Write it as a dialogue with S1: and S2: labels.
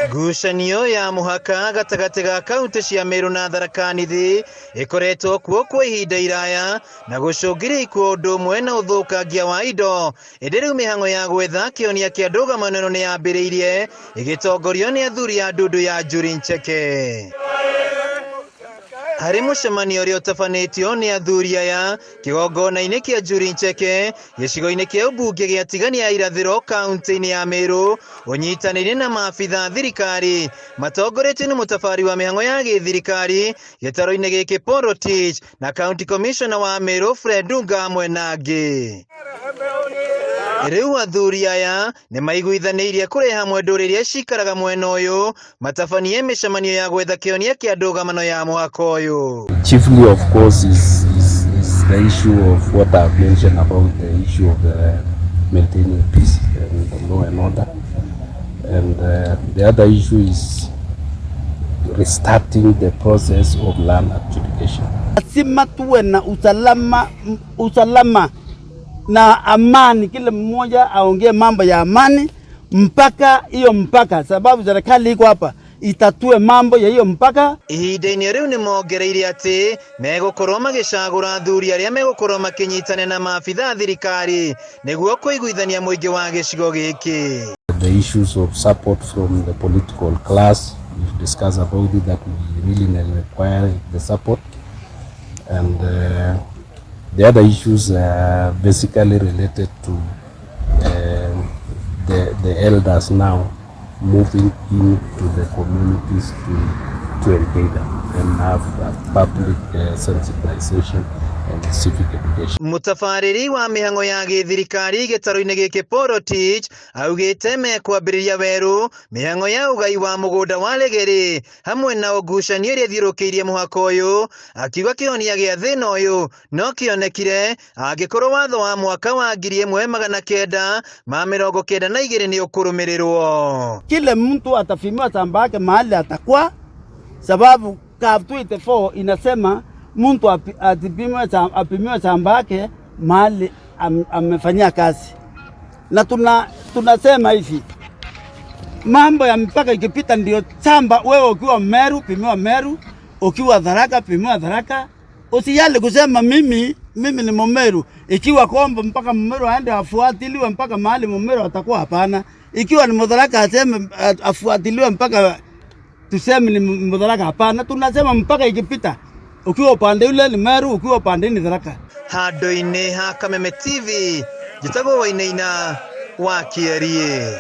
S1: Ngucanio ya muhaka gatagati ga kaunti cia Meru na THIRIKARI ikoretwo kuo kwa ihinda iraya na gucungiria ikuo undu umwe na uthukangia wa indo. Indi riu mihang'o ya gwetha kionia kia NDUGAMANO ni yambiriirie igitongorio ni athuri a NDUNDU ya Njuri Ncheke. Hari mucemanio ria utafanitio ni athuri aya kigongona-ini kia Njuri Ncheke gicigo-ini kia ubunge gia tigania ya irathiro kaunti-ini ya Meru unyitanire na maabitha thirikari matongoretio ni mutabari wa mihang'o ya githirikari gitaro-ini giki ROTICH na county commissioner wa Meru Fred hamwe na angi. Riu athuri aya ni maiguithaniirie kuri hamwe nduririe cikaraga mwena uyu matabanie micemanio ya gwetha kionia kia NDUGAMANO ya muhaka uyu.
S2: Chiefly, of course, is the issue of what I've mentioned about the issue of maintaining peace and law and order, and the other issue is restarting the process of land adjudication.
S3: Lazima tuwe na usalama na amani, kila mmoja aongee mambo ya amani mpaka hiyo mpaka, sababu serikali iko hapa itatue mambo ya hiyo mpaka.
S1: Ihinda-ini riu ni mongereire ati megukorwo magicagura athuri aria megukorwo makinyitane na maabitha thirikari niguo kuiguithania muingi wa gicigo giki.
S2: The issues of support from the political class, we've discussed about it, that we really require the support, and the other issues are basically related to the elders now moving into the communities to engage them and have public sensitization and civic education.
S1: Mutabariri wa mihang'o ya githirikari gitaro-ini giki ROTICH augite mekwambiriria weru mihang'o ya ugai wa mugunda wa legeri hamwe na ngucanio iria thiurukiirie muhaka uyu, akiuga kihonia gia thina uyu no kionekire angikorwo watho wa mwaka wa 1992 ni ukurumirirwo.
S3: Kila mtu atafimiwa shamba yake mahali atakuwa, sababu CAF 24 inasema mtu apimiwe shamba yake mahali amefanyia kazi. Na tunasema hivi, mambo ya mpaka ikipita ndio shamba. Wewe ukiwa Meru pimiwa Meru, ukiwa Tharaka pimiwa Tharaka. Usijali kusema mimi ni Mmeru. Ikiwa kwamba mpaka Mmeru aende afuatiliwe mpaka mahali Mmeru atakuwa, hapana. Ikiwa ni Mtharaka aseme afuatiliwe mpaka tuseme ni Mtharaka, hapana. Tunasema mpaka ikipita, ukiwa upande ule ni Meru, ukiwa upande ni Tharaka.
S1: Handu-ini ha Kameme TV, Gitagwo Wainaina wa Kiarie.